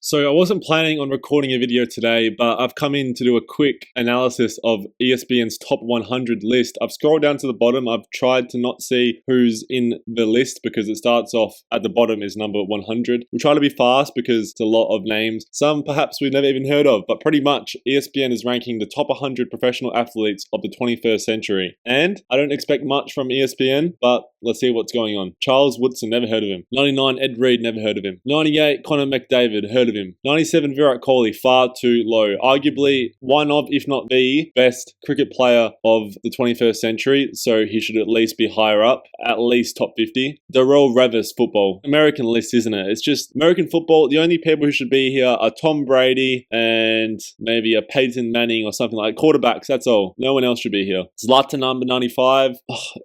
So I wasn't planning on recording a video today, but I've come in to do a quick analysis of ESPN's top 100 list. I've scrolled down to the bottom. I've tried to not see who's in the list because it starts off at the bottom is number 100. We'll try to be fast because it's a lot of names. Some perhaps we've never even heard of, but pretty much ESPN is ranking the top 100 professional athletes of the 21st century. And I don't expect much from ESPN, but let's see what's going on. Charles Woodson, never heard of him. 99, Ed Reed, never heard of him. 98, Connor McDavid, heard of him. 97, Virat Kohli, far too low. Arguably one of, if not the best cricket player of the 21st century, so he should at least be higher up, at least top 50. Darrell Revis, football. American list, isn't it? It's just American football. The only people who should be here are Tom Brady and maybe a Peyton Manning or something like quarterbacks. That's all. No one else should be here. Zlatan, number 95,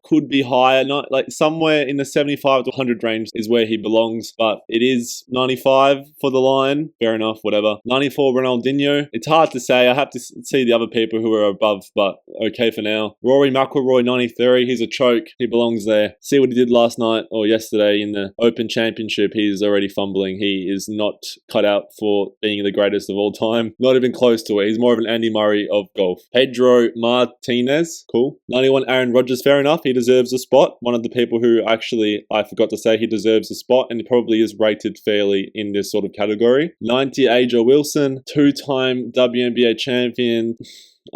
could be higher. Not like somewhere in the 75 to 100 range is where he belongs, but it is 95 for the line. Fair enough, whatever. 94, Ronaldinho. It's hard to say. I have to see the other people who are above, but okay for now. Rory McIlroy, 93. He's a choke. He belongs there. See what he did last night or yesterday in the Open Championship. He's already fumbling. He is not cut out for being the greatest of all time. Not even close to it. He's more of an Andy Murray of golf. Pedro Martinez. Cool. 91, Aaron Rodgers. Fair enough. He deserves a spot. One of the people who actually, I forgot to say, he deserves a spot and he probably is rated fairly in this sort of category. 90, Aja Wilson, two-time WNBA champion.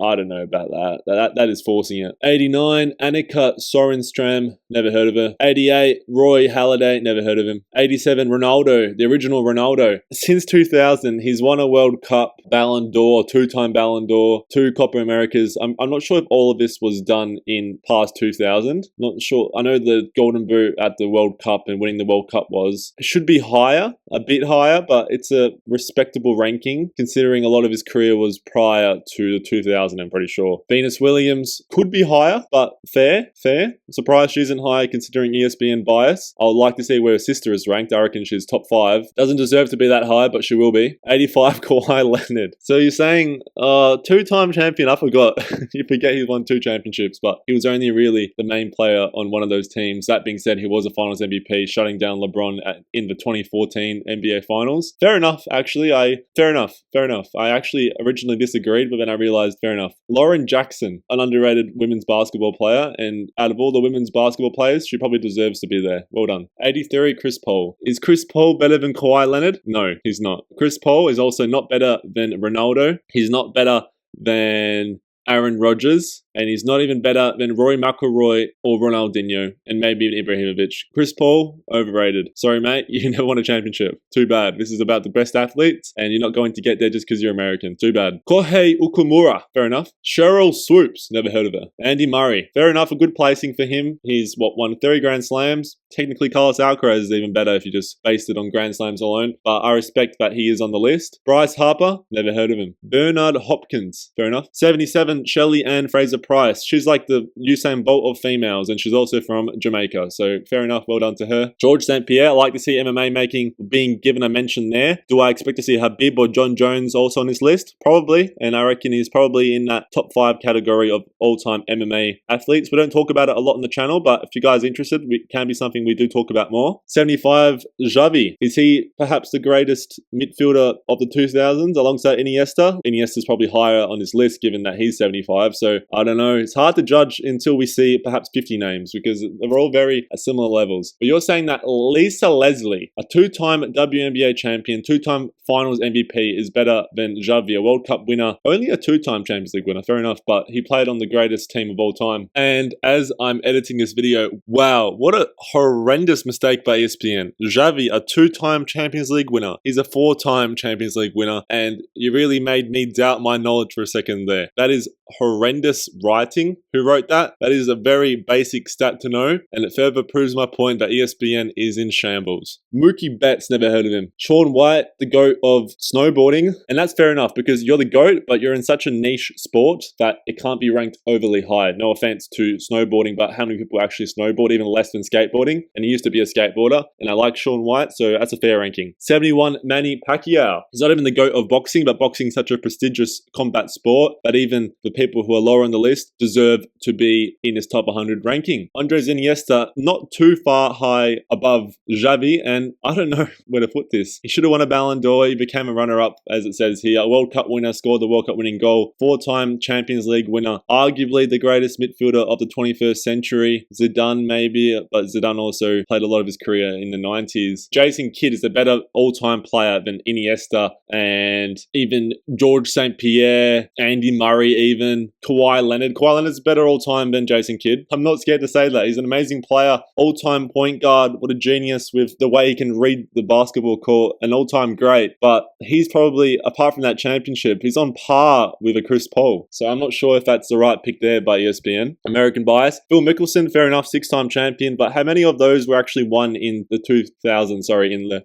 I don't know about that. That is forcing it. 89, Annika Sorenstram, never heard of her. 88, Roy Halladay, never heard of him. 87, Ronaldo, the original Ronaldo. Since 2000, he's won a World Cup, Ballon d'Or, two-time Ballon d'Or, two Copa Americas. I'm not sure if all of this was done in past 2000. Not sure. I know the Golden Boot at the World Cup and winning the World Cup it should be higher, a bit higher, but it's a respectable ranking considering a lot of his career was prior to the 2000. I'm pretty sure. Venus Williams could be higher, but fair. I'm surprised she isn't higher considering ESPN bias. I would like to see where her sister is ranked. I reckon she's top 5. Doesn't deserve to be that high, but she will be. 85, Kawhi Leonard. So you're saying, two-time champion, I forgot. You forget he won 2 championships, but he was only really the main player on one of those teams. That being said, he was a finals MVP, shutting down LeBron in the 2014 NBA finals. Fair enough, actually. Fair enough. I actually originally disagreed, but then I realized fair enough. Lauren Jackson, an underrated women's basketball player, and out of all the women's basketball players, she probably deserves to be there. Well done. 83, Chris Paul. Is Chris Paul better than Kawhi Leonard? No, he's not. Chris Paul is also not better than Ronaldo. He's not better than Aaron Rodgers, and he's not even better than Rory McIlroy or Ronaldinho, and maybe even Ibrahimovic. Chris Paul, overrated. Sorry, mate, you never won a championship. Too bad. This is about the best athletes, and you're not going to get there just because you're American. Too bad. Kohei Okumura, fair enough. Cheryl Swoops, never heard of her. Andy Murray, fair enough, a good placing for him. He's, won 30 Grand Slams? Technically, Carlos Alcaraz is even better if you just based it on Grand Slams alone, but I respect that he is on the list. Bryce Harper, never heard of him. Bernard Hopkins, fair enough. 77, Shelley Ann Fraser-Price. She's like the Usain Bolt of females, and she's also from Jamaica, so fair enough, well done to her. George St. Pierre, I like to see MMA being given a mention there. Do I expect to see Habib or John Jones also on this list? Probably, and I reckon he's probably in that top 5 category of all-time MMA athletes. We don't talk about it a lot on the channel, but if you guys are interested, it can be something we do talk about more. 75, Xavi. Is he perhaps the greatest midfielder of the 2000s alongside Iniesta? Iniesta's probably higher on this list given that he's 75, so I don't know. It's hard to judge until we see perhaps 50 names because they're all very at similar levels. But you're saying that Lisa Leslie, a two-time WNBA champion, two-time finals MVP, is better than Xavi, a World Cup winner, only a two-time Champions League winner, fair enough, but he played on the greatest team of all time. And as I'm editing this video, wow, what a horrendous mistake by ESPN. Xavi, a two-time Champions League winner. He's a 4-time Champions League winner, and you really made me doubt my knowledge for a second there. That is horrendous writing. Who wrote that? That is a very basic stat to know, and it further proves my point that ESPN is in shambles. Mookie Betts, never heard of him. Shaun White, the GOAT of snowboarding, and that's fair enough because you're the GOAT, but you're in such a niche sport that it can't be ranked overly high. No offense to snowboarding, but how many people actually snowboard, even less than skateboarding? And he used to be a skateboarder, and I like Shaun White, so that's a fair ranking. 71, Manny Pacquiao. He's not even the GOAT of boxing, but boxing is such a prestigious combat sport that even the people who are lower on the list deserve to be in this top 100 ranking. Andres Iniesta, not too far high above Xavi, and I don't know where to put this. He should have won a Ballon d'Or. He became a runner-up, as it says here. A World Cup winner, scored the World Cup winning goal. 4-time Champions League winner. Arguably the greatest midfielder of the 21st century. Zidane maybe, but Zidane also played a lot of his career in the 90s. Jason Kidd is a better all-time player than Iniesta, and even George St. Pierre, Andy Murray even, Kawhi Leonard. Kawhi Leonard's better all-time than Jason Kidd. I'm not scared to say that. He's an amazing player, all-time point guard. What a genius with the way he can read the basketball court. An all-time great, but he's probably, apart from that championship, he's on par with a Chris Paul. So I'm not sure if that's the right pick there by ESPN. American bias. Phil Mickelson, fair enough, 6-time champion, but how many of those were actually won in the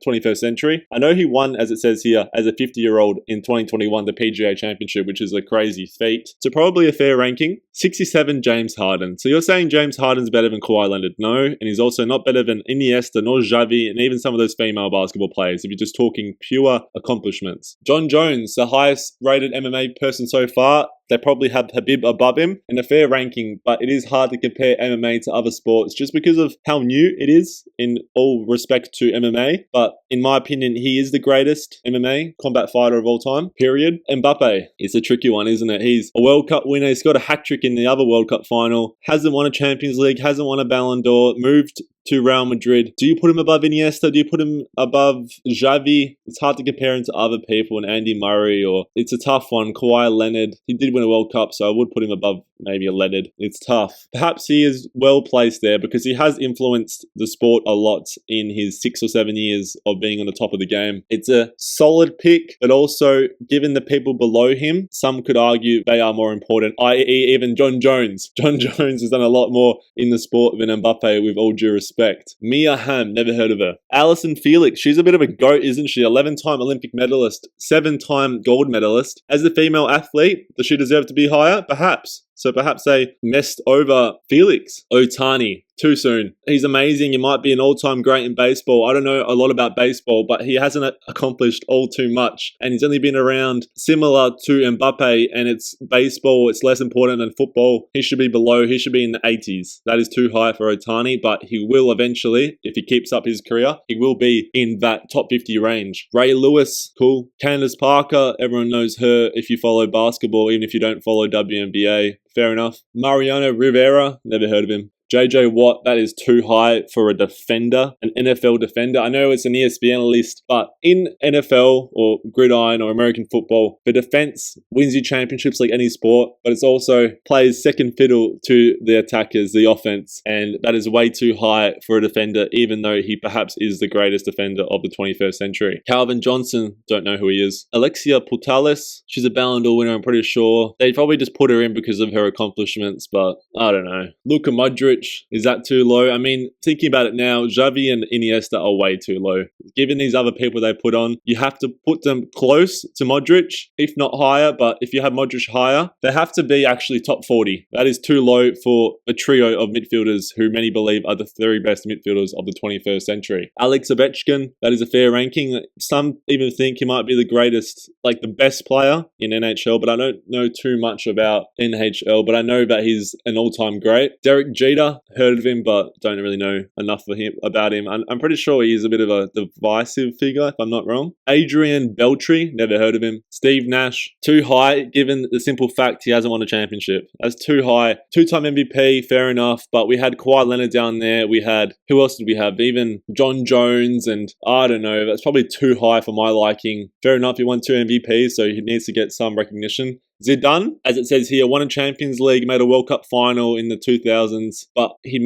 21st century? I know he won, as it says here, as a 50-year-old in 2021, the PGA Championship, which is a crazy feat. So probably a fair ranking. 67, James Harden. So you're saying James Harden's better than Kawhi Leonard? No, and he's also not better than Iniesta, nor Xavi, and even some of those female basketball players, if you're just talking pure accomplishments. John Jones, the highest rated MMA person so far. They probably have Habib above him in a fair ranking, but it is hard to compare MMA to other sports just because of how new it is in all respect to MMA. But in my opinion, he is the greatest MMA combat fighter of all time, period. Mbappe is a tricky one, isn't it? He's a World Cup winner. He's got a hat trick in the other World Cup final. Hasn't won a Champions League, hasn't won a Ballon d'Or, moved to Real Madrid. Do you put him above Iniesta? Do you put him above Xavi? It's hard to compare him to other people, and Andy Murray, or it's a tough one. Kawhi Leonard, he did win a World Cup, so I would put him above maybe a Leonard. It's tough. Perhaps he is well placed there because he has influenced the sport a lot in his 6 or 7 years of being on the top of the game. It's a solid pick, but also given the people below him, some could argue they are more important, i.e. even John Jones. John Jones has done a lot more in the sport than Mbappe, with all due respect. Mia Hamm, never heard of her. Alison Felix, she's a bit of a goat, isn't she? 11-time Olympic medalist, 7-time gold medalist. As a female athlete, does she deserve to be higher? Perhaps. So perhaps they messed over Felix. Otani, too soon. He's amazing. He might be an all-time great in baseball. I don't know a lot about baseball, but he hasn't accomplished all too much. And he's only been around similar to Mbappe, and it's baseball. It's less important than football. He should be below. He should be in the 80s. That is too high for Otani, but he will eventually, if he keeps up his career, he will be in that top 50 range. Ray Lewis, cool. Candace Parker, everyone knows her if you follow basketball, even if you don't follow WNBA. Fair enough. Mariano Rivera, never heard of him. JJ Watt, that is too high for a defender, an NFL defender. I know it's an ESPN list, but in NFL or gridiron or American football, the defense wins you championships like any sport, but it's also plays second fiddle to the attackers, the offense, and that is way too high for a defender, even though he perhaps is the greatest defender of the 21st century. Calvin Johnson, don't know who he is. Alexia Putellas, she's a Ballon d'Or winner, I'm pretty sure. They probably just put her in because of her accomplishments, but I don't know. Luka Modric, is that too low? I mean, thinking about it now, Xavi and Iniesta are way too low. Given these other people they put on, you have to put them close to Modric, if not higher, but if you have Modric higher, they have to be actually top 40. That is too low for a trio of midfielders who many believe are the 3 best midfielders of the 21st century. Alex Ovechkin, that is a fair ranking. Some even think he might be the greatest, like the best player in NHL, but I don't know too much about NHL, but I know that he's an all-time great. Derek Jeter, heard of him, but don't really know enough about him. I'm pretty sure he's a bit of a divisive figure, if I'm not wrong. Adrian Beltre, never heard of him. Steve Nash, too high, given the simple fact he hasn't won a championship. That's too high. 2-time MVP, fair enough, but we had Kawhi Leonard down there. We had, who else did we have? Even John Jones, and I don't know, that's probably too high for my liking. Fair enough, he won 2 MVPs, so he needs to get some recognition. Zidane, as it says here, won a Champions League, made a World Cup final in the 2000s, but he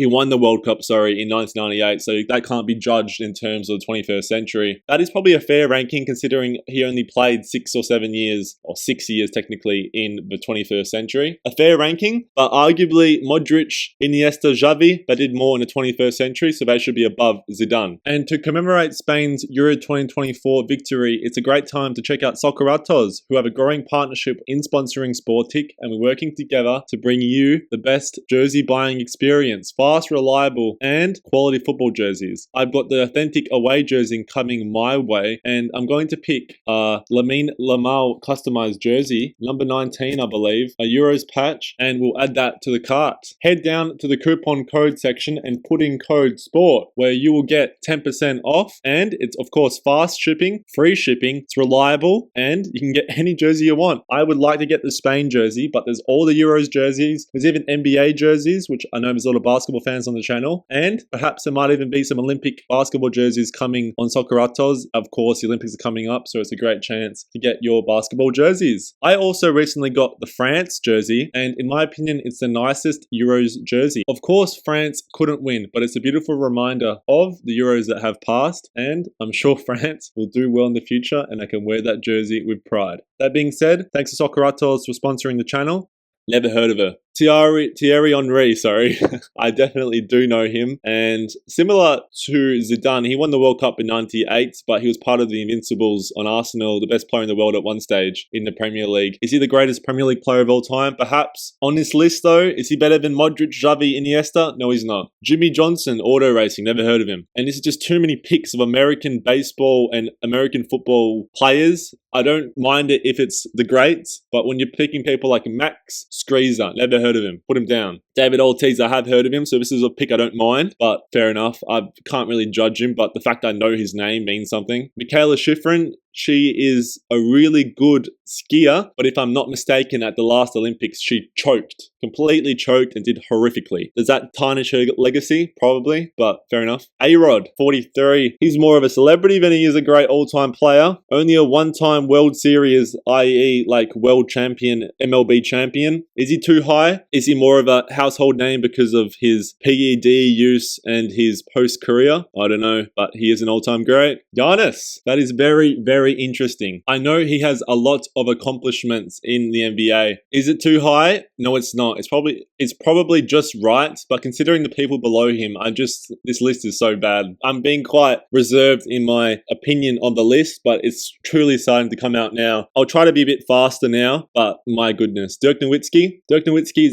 won the World Cup, in 1998, so that can't be judged in terms of the 21st century. That is probably a fair ranking considering he only played 6 or 7 years, or 6 years technically, in the 21st century. A fair ranking, but arguably Modric, Iniesta, Xavi, they did more in the 21st century, so they should be above Zidane. And to commemorate Spain's Euro 2024 victory, it's a great time to check out Soccer Atos, who have a growing partnership partnership in sponsoring Sportic, and we're working together to bring you the best jersey buying experience, fast, reliable, and quality football jerseys. I've got the authentic away jersey coming my way, and I'm going to pick Lamine Yamal customized jersey, number 19, I believe, a Euros patch, and we'll add that to the cart. Head down to the coupon code section and put in code SPORT, where you will get 10% off, and it's of course fast shipping, free shipping, it's reliable, and you can get any jersey you want. I would like to get the Spain jersey, but there's all the Euros jerseys, there's even NBA jerseys, which I know there's a lot of basketball fans on the channel, and perhaps there might even be some Olympic basketball jerseys coming on Soccerato's. Of course, the Olympics are coming up, so it's a great chance to get your basketball jerseys. I also recently got the France jersey, and in my opinion, it's the nicest Euros jersey. Of course, France couldn't win, but it's a beautiful reminder of the Euros that have passed, and I'm sure France will do well in the future, and I can wear that jersey with pride. That being said, thanks to Soccerato's for sponsoring the channel. Never heard of her. Thierry Henry, sorry. I definitely do know him. And similar to Zidane, he won the World Cup in '98, but he was part of the Invincibles on Arsenal, the best player in the world at one stage in the Premier League. Is he the greatest Premier League player of all time? Perhaps. On this list though, is he better than Modric, Xavi, Iniesta? No, he's not. Jimmy Johnson, auto racing, never heard of him. And this is just too many picks of American baseball and American football players. I don't mind it if it's the greats, but when you're picking people like Max Skreza, never heard of him. Put him down. David Ortiz, I have heard of him, so this is a pick I don't mind, but fair enough. I can't really judge him, but the fact I know his name means something. Michaela Schifrin, she is a really good skier, but if I'm not mistaken, at the last Olympics, she choked, completely choked and did horrifically. Does that tarnish her legacy? Probably, but fair enough. A-Rod, 43. He's more of a celebrity than he is a great all-time player. Only a one-time World Series, i.e. like world champion, MLB champion. Is he too high? Is he more of a household name because of his PED use and his post-career? I don't know, but he is an all-time great. Giannis, that is very, very interesting. I know he has a lot of accomplishments in the NBA. Is it too high? No, it's not. It's probably just right, but considering the people below him, this list is so bad. I'm being quite reserved in my opinion on the list, but it's truly starting to come out now. I'll try to be a bit faster now, but my goodness. Dirk Nowitzki. Dirk Nowitzki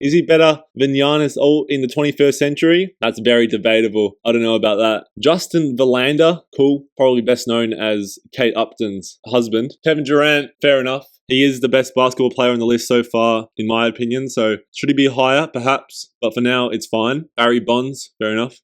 is he better than Giannis all in the 21st century? That's very debatable. I don't know about that. Justin Verlander, cool. Probably best known as Kate Upton's husband. Kevin Durant, fair enough. He is the best basketball player on the list so far, in my opinion. So should he be higher? Perhaps. But for now, it's fine. Barry Bonds, fair enough.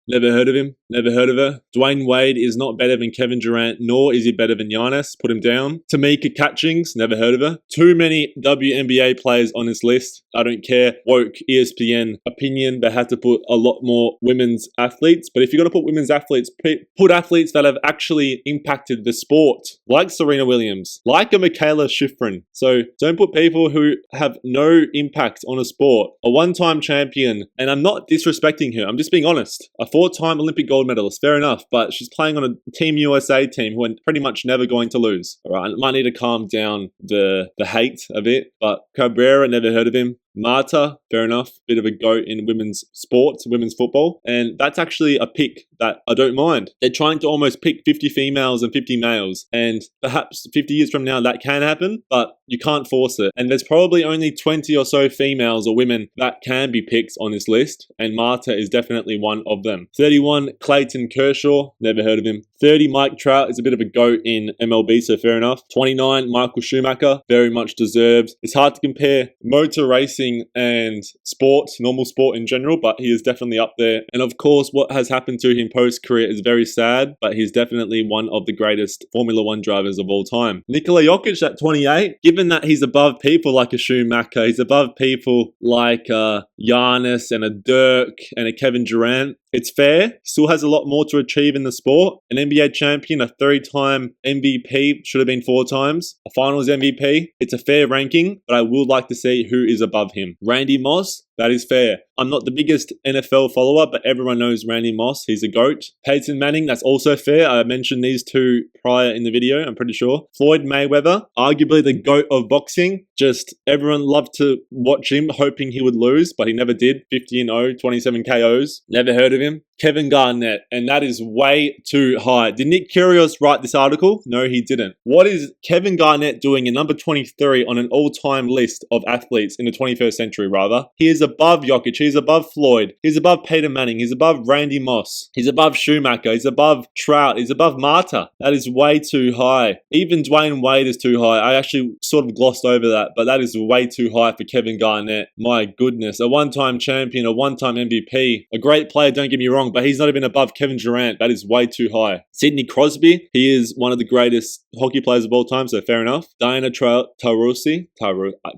Never heard of him. Never heard of her. Dwayne Wade is not better than Kevin Durant, nor is he better than Giannis. Put him down. Tamika Catchings, never heard of her. Too many WNBA players on this list. I don't care. Woke ESPN opinion. They have to put a lot more women's athletes. But if you're going to put women's athletes, put athletes that have actually impacted the sport, like Serena Williams, like a Michaela Schifrin. So don't put people who have no impact on a sport. A one-time champion, and I'm not disrespecting her. I'm just being honest. A four-time Olympic gold medalist, fair enough, but she's playing on a Team USA team who are pretty much never going to lose. All right, I might need to calm down the hate a bit, but Cabrera, never heard of him. Marta, fair enough, bit of a goat in women's sports, women's football, and that's actually a pick that I don't mind. They're trying to almost pick 50 females and 50 males, and perhaps 50 years from now that can happen, but you can't force it. And there's probably only 20 or so females or women that can be picked on this list, and Marta is definitely one of them. 31, Clayton Kershaw, never heard of him. 30, Mike Trout is a bit of a goat in MLB, so fair enough. 29, Michael Schumacher, very much deserved. It's hard to compare motor racing and sport, normal sport in general, but he is definitely up there. And of course, what has happened to him post-career is very sad, but he's definitely one of the greatest Formula One drivers of all time. Nikola Jokic at 28, given that he's above people like a Schumacher, he's above people like Giannis and a Dirk and a Kevin Durant, it's fair. Still has a lot more to achieve in the sport. An NBA champion, a 3-time MVP, should have been 4 times. A finals MVP. It's a fair ranking, but I would like to see who is above him. Randy Moss, That is fair. I'm not the biggest NFL follower, but everyone knows Randy Moss. He's a GOAT. Peyton Manning, that's also fair. I mentioned these two prior in the video, I'm pretty sure. Floyd Mayweather, arguably the GOAT of boxing. Just everyone loved to watch him, hoping he would lose, but he never did. 50-0, 27 KOs. Never heard of him. Kevin Garnett, and that is way too high. Did Nick Kyrgios write this article? No, he didn't. What is Kevin Garnett doing in number 23 on an all-time list of athletes in the 21st century, rather? He is above Jokic, he's above Floyd, he's above Peyton Manning, he's above Randy Moss, he's above Schumacher, he's above Trout, he's above Marta. That is way too high. Even Dwayne Wade is too high. I actually sort of glossed over that, but that is way too high for Kevin Garnett. My goodness. A one-time champion, a one-time MVP, a great player, don't get me wrong, but he's not even above Kevin Durant. That is way too high. Sidney Crosby, he is one of the greatest hockey players of all time, so fair enough. Diana Taurasi,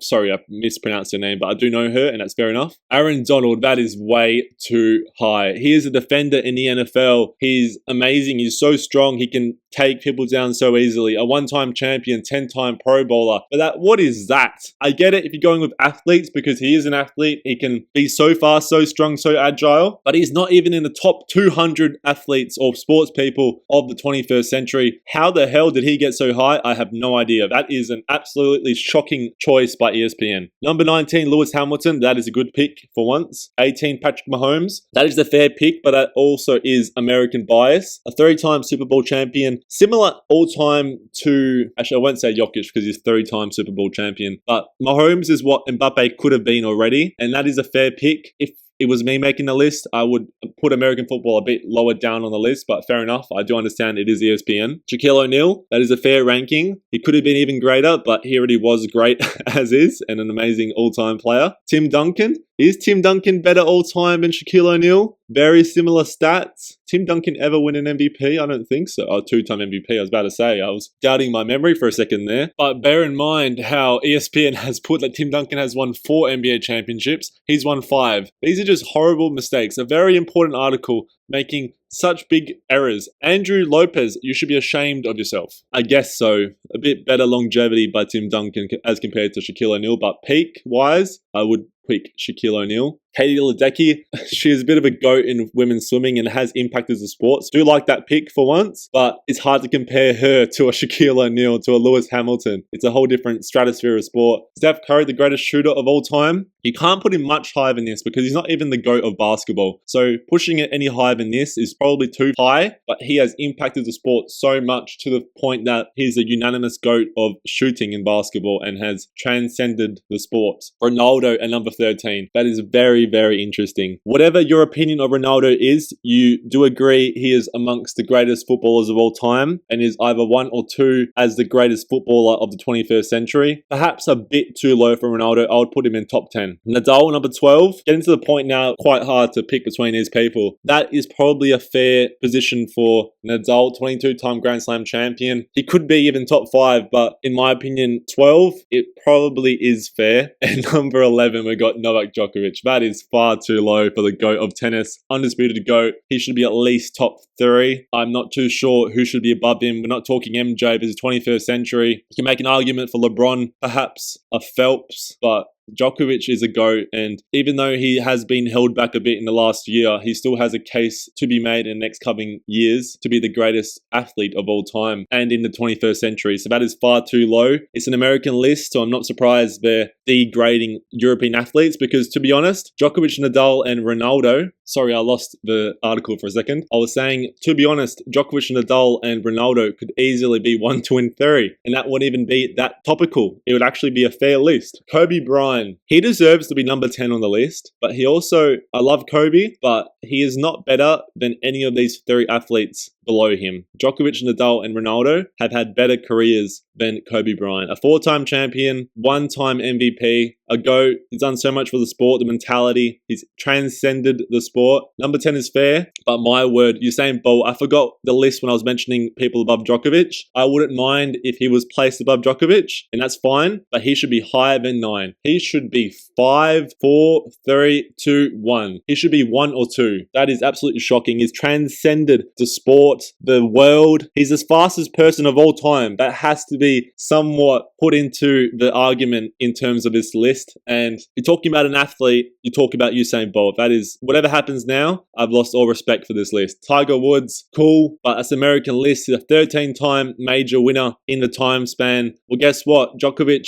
sorry, I mispronounced her name, but I do know her, and that's fair enough. Aaron Donald, that is way too high. He is a defender in the NFL. He's amazing. He's so strong. He can take people down so easily. A one-time champion, 10-time Pro Bowler. But what is that? I get it if you're going with athletes because he is an athlete. He can be so fast, so strong, so agile, but he's not even in the top 200 athletes or sports people of the 21st century. How the hell did he get so high? I have no idea. That is an absolutely shocking choice by ESPN. Number 19, Lewis Hamilton. That is a good pick for once. 18, Patrick Mahomes. That is the fair pick, but that also is American bias. A 3-time Super Bowl champion. Similar all-time to, actually I won't say Jokic because he's 3-time Super Bowl champion, but Mahomes is what Mbappe could have been already, and that is a fair pick. If it was me making the list, I would put American football a bit lower down on the list, but fair enough. I do understand it is ESPN. Shaquille O'Neal, that is a fair ranking. He could have been even greater, but he already was great as is and an amazing all-time player. Tim Duncan. Is Tim Duncan better all-time than Shaquille O'Neal? Very similar stats. Tim Duncan ever win an MVP? I don't think so. Oh, 2-time MVP, I was about to say. I was doubting my memory for a second there. But bear in mind how ESPN has put that Tim Duncan has won 4 NBA championships. He's won 5. These are just horrible mistakes. A very important article making such big errors. Andrew Lopez, you should be ashamed of yourself. I guess so. A bit better longevity by Tim Duncan as compared to Shaquille O'Neal, but peak-wise, I would pick Shaquille O'Neal. Katie Ledecky, she is a bit of a goat in women's swimming and has impacted the sports. Do like that pick for once, but it's hard to compare her to a Shaquille O'Neal, to a Lewis Hamilton. It's a whole different stratosphere of sport. Steph Curry, the greatest shooter of all time. You can't put him much higher than this because he's not even the GOAT of basketball. So pushing it any higher than this is probably too high, but he has impacted the sport so much to the point that he's a unanimous GOAT of shooting in basketball and has transcended the sport. Ronaldo at number 13. That is very, very interesting. Whatever your opinion of Ronaldo is, you do agree he is amongst the greatest footballers of all time and is either 1 or 2 as the greatest footballer of the 21st century. Perhaps a bit too low for Ronaldo. I would put him in top 10. Nadal, number 12. Getting to the point now, quite hard to pick between these people. That is probably a fair position for Nadal, 22-time Grand Slam champion. He could be even top 5, but in my opinion, 12, it probably is fair. And number 11, we got Novak Djokovic. That is far too low for the GOAT of tennis. Undisputed GOAT. He should be at least top 3. I'm not too sure who should be above him. We're not talking MJ, but it's the 21st century. You can make an argument for LeBron, perhaps a Phelps, but Djokovic is a GOAT, and even though he has been held back a bit in the last year, he still has a case to be made in the next coming years to be the greatest athlete of all time and in the 21st century. So that is far too low. It's an American list, so I'm not surprised they're degrading European athletes because, to be honest, Djokovic, Nadal, and Ronaldo, sorry, I lost the article for a second. I was saying, to be honest, Djokovic, Nadal, and Ronaldo could easily be 1, 2, and 3, and that wouldn't even be that topical. It would actually be a fair list. Kobe Bryant. He deserves to be number 10 on the list, but he also, I love Kobe, but he is not better than any of these 3 athletes below him. Djokovic, Nadal, and Ronaldo have had better careers than Kobe Bryant. A 4-time champion, 1-time MVP, a GOAT. He's done so much for the sport, the mentality. He's transcended the sport. Number 10 is fair, but my word, Usain Bolt, I forgot the list when I was mentioning people above Djokovic. I wouldn't mind if he was placed above Djokovic, and that's fine, but he should be higher than 9. He should be 5, 4, 3, 2, 1. He should be 1 or 2. That is absolutely shocking. He's transcended the sport sport, the world. He's the fastest person of all time. That has to be somewhat put into the argument in terms of this list. And you're talking about an athlete, you talk about Usain Bolt. That is, whatever happens now, I've lost all respect for this list. Tiger Woods, cool, but it's an American list. He's a 13-time major winner in the time span. Well, guess what? Djokovic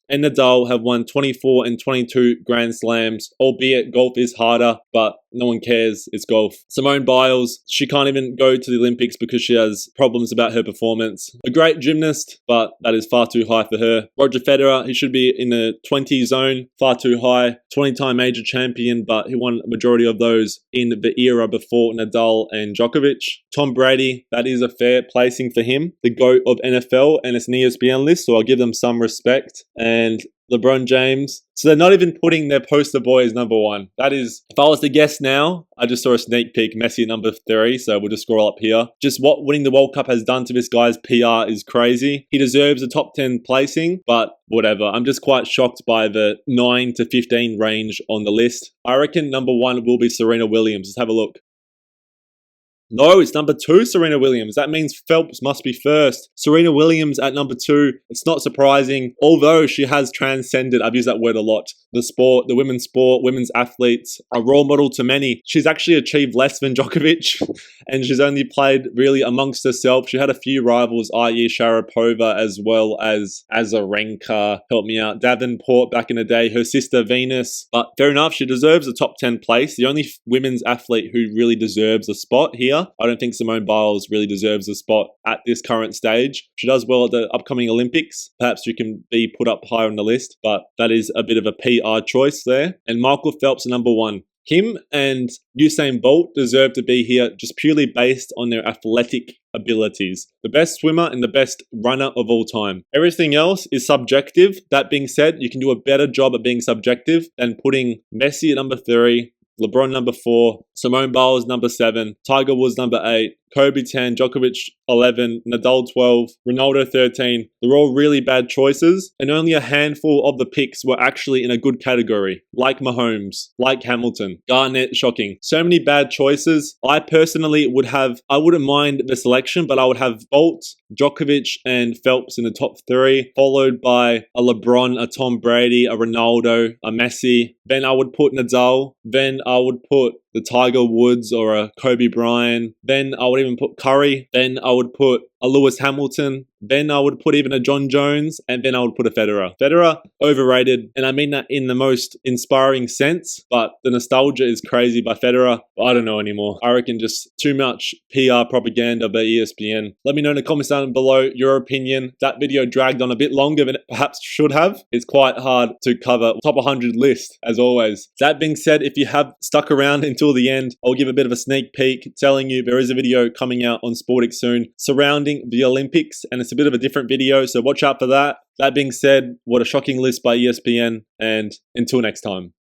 and Nadal have won 24 and 22 Grand Slams, albeit golf is harder, but no one cares. It's golf. Simone Biles, she can't even go to the Olympics because she has problems about her performance. A great gymnast, but that is far too high for her. Roger Federer, he should be in the 20 zone, far too high. 20-time major champion, but he won a majority of those in the era before Nadal and Djokovic. Tom Brady, that is a fair placing for him. The GOAT of NFL, and it's an ESPN list, so I'll give them some respect. And LeBron James. So they're not even putting their poster boy as number one. That is, if I was to guess now, I just saw a sneak peek, Messi at number 3, so we'll just scroll up here. Just what winning the World Cup has done to this guy's PR is crazy. He deserves a top 10 placing, but whatever. I'm just quite shocked by the 9 to 15 range on the list. I reckon number 1 will be Serena Williams. Let's have a look. No, it's number 2, Serena Williams. That means Phelps must be first. Serena Williams at number 2. It's not surprising, although she has transcended, I've used that word a lot, the sport, the women's sport, women's athletes, a role model to many. She's actually achieved less than Djokovic, and she's only played really amongst herself. She had a few rivals, i.e. Sharapova, as well as Azarenka, help me out, Davenport back in the day, her sister Venus. But fair enough, she deserves a top 10 place. The only women's athlete who really deserves a spot here. I don't think Simone Biles really deserves a spot at this current stage. She does well at the upcoming Olympics. Perhaps she can be put up higher on the list, but that is a bit of a PR choice there. And Michael Phelps, number 1. Him and Usain Bolt deserve to be here just purely based on their athletic abilities. The best swimmer and the best runner of all time. Everything else is subjective. That being said, you can do a better job at being subjective than putting Messi at number 3, LeBron number 4, Simone Biles number 7, Tiger Woods number 8, Kobe 10, Djokovic 11, Nadal 12, Ronaldo 13. They're all really bad choices, and only a handful of the picks were actually in a good category, like Mahomes, like Hamilton, Garnett, shocking. So many bad choices. I personally I wouldn't mind the selection, but I would have Bolt, Djokovic, and Phelps in the top 3, followed by a LeBron, a Tom Brady, a Ronaldo, a Messi. Then I would put Nadal. Then I would put the Tiger Woods or a Kobe Bryant. Then I would even put Curry. Then I would put a Lewis Hamilton. Then I would put even a John Jones, and then I would put a Federer. Federer, overrated, and I mean that in the most inspiring sense, but the nostalgia is crazy by Federer. I don't know anymore. I reckon just too much PR propaganda by ESPN. Let me know in the comments down below your opinion. That video dragged on a bit longer than it perhaps should have. It's quite hard to cover top 100 list, as always. That being said, if you have stuck around until the end, I'll give a bit of a sneak peek telling you there is a video coming out on Sportic soon surrounding the Olympics, and it's a bit of a different video, so watch out for that. That being said, what a shocking list by ESPN, and until next time.